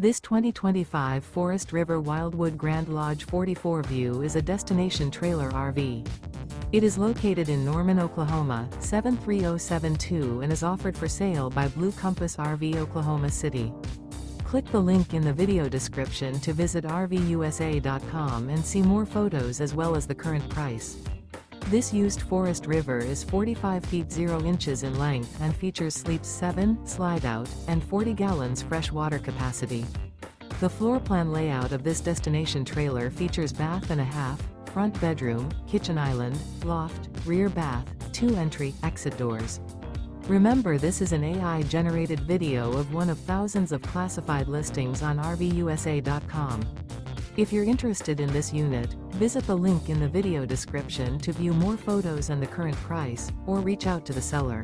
This 2025 Forest River Wildwood Grand Lodge 44 View is a destination trailer RV. It is located in Norman, Oklahoma, 73072 and is offered for sale by Blue Compass RV Oklahoma City. Click the link in the video description to visit RVUSA.com and see more photos as well as the current price. This used Forest River is 45 feet 0 inches in length and features sleeps 7, Slideout, and 40 gallons fresh water capacity. The floor plan layout of this destination trailer features bath and a half, front bedroom, kitchen island, loft, rear bath, 2 entry/exit doors. Remember, this is an AI-generated video of one of thousands of classified listings on RVUSA.com. If you're interested in this unit, visit the link in the video description to view more photos and the current price, or reach out to the seller.